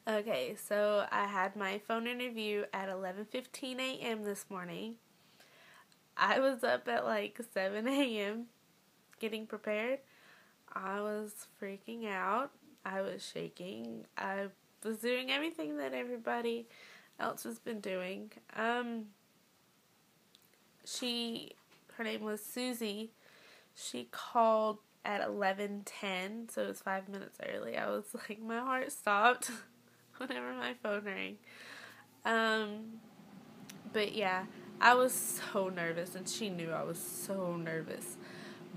Okay, so I had my phone interview at 11:15 a.m. this morning. I was up at like 7 a.m. getting prepared. I was freaking out. I was shaking. I was doing everything that everybody else has been doing. Her name was Susie. She called at 11:10, so it was 5 minutes early. I was like, my heart stopped whenever my phone rang. But yeah, I was so nervous, and she knew I was so nervous.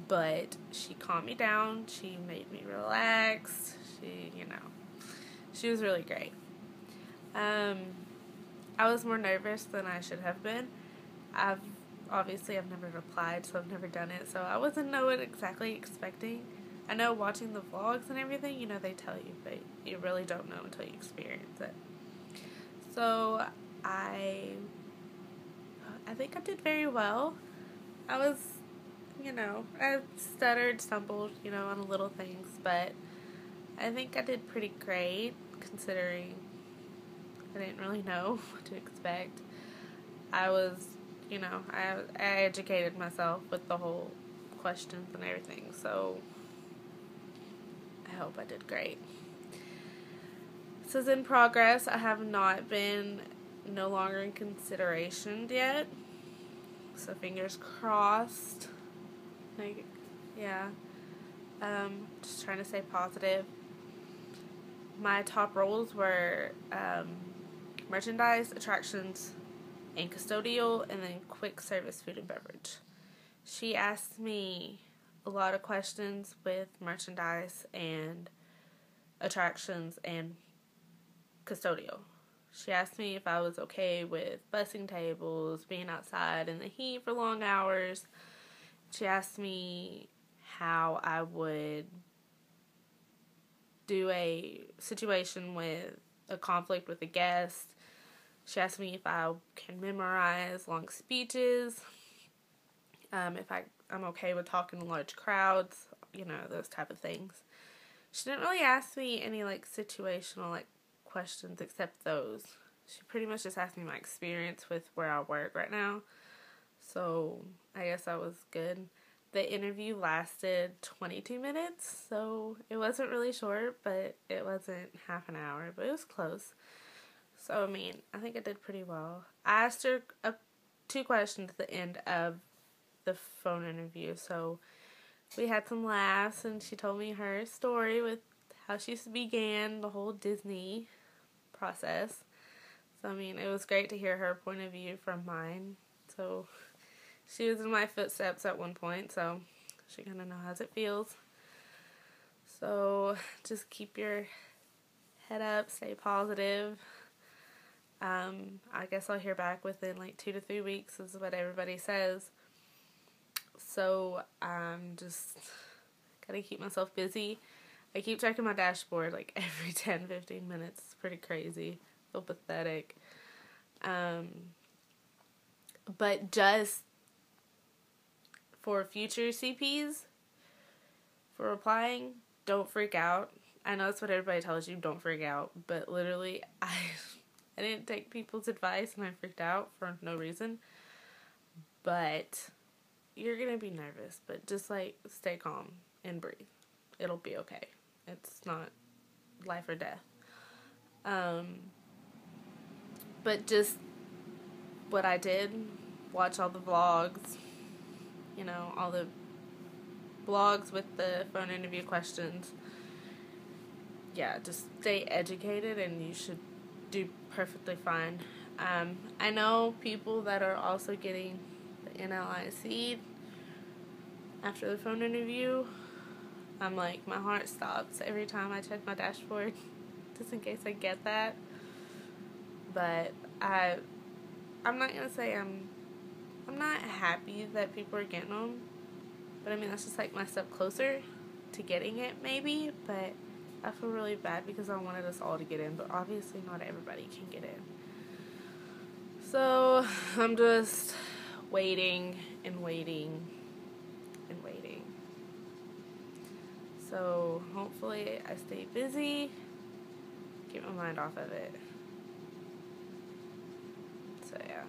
But she calmed me down. She made me relax. She was really great. I was more nervous than I should have been. I've never applied, so I've never done it, so I wasn't know what exactly expecting. I know watching the vlogs and everything, they tell you, but you really don't know until you experience it. So I think I did very well. I was, I stuttered, stumbled, on little things, but I think I did pretty great considering I didn't really know what to expect. I was, I educated myself with the whole questions and everything, so I hope I did great. This is in progress. I have not been no longer in consideration yet, so fingers crossed. Just trying to stay positive. My top roles were merchandise, attractions, and custodial, and then quick service food and beverage. She asked me a lot of questions with merchandise and attractions and custodial. She asked me if I was okay with bussing tables, being outside in the heat for long hours. She asked me how I would do a situation with a conflict with a guest. She asked me if I can memorize long speeches, if I'm okay with talking to large crowds, those type of things. She didn't really ask me any, situational, questions except those. She pretty much just asked me my experience with where I work right now. So, I guess I was good. The interview lasted 22 minutes, so it wasn't really short, but it wasn't half an hour, but it was close. So, I think I did pretty well. I asked her 2 questions at the end of the phone interview, so we had some laughs, and she told me her story with how she began the whole Disney process. So, it was great to hear her point of view from mine. So, she was in my footsteps at one point, so she kind of knows how it feels. So, just keep your head up, stay positive. I guess I'll hear back within 2 to 3 weeks is what everybody says. So I'm just gotta keep myself busy. I keep checking my dashboard every 10-15 minutes. It's pretty crazy. I feel pathetic. But just for future CPs, for applying, don't freak out. I know that's what everybody tells you, don't freak out. But literally, I didn't take people's advice and I freaked out for no reason. But you're going to be nervous, but just stay calm and breathe. It'll be okay. It's not life or death. But just what I did, watch all the vlogs, all the blogs with the phone interview questions. Yeah, just stay educated and you should do perfectly fine. I know people that are also getting the NLIC after the phone interview. I'm my heart stops every time I check my dashboard, just in case I get that. But I'm not gonna say I'm not happy that people are getting them, but that's just my step closer to getting it maybe. But I feel really bad because I wanted us all to get in, but obviously not everybody can get in. So I'm just waiting and waiting and waiting. So hopefully I stay busy, keep my mind off of it. So yeah,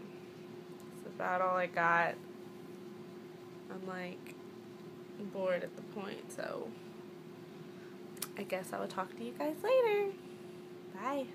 that's about all I got. I'm like bored at the point, so I guess I will talk to you guys later. Bye.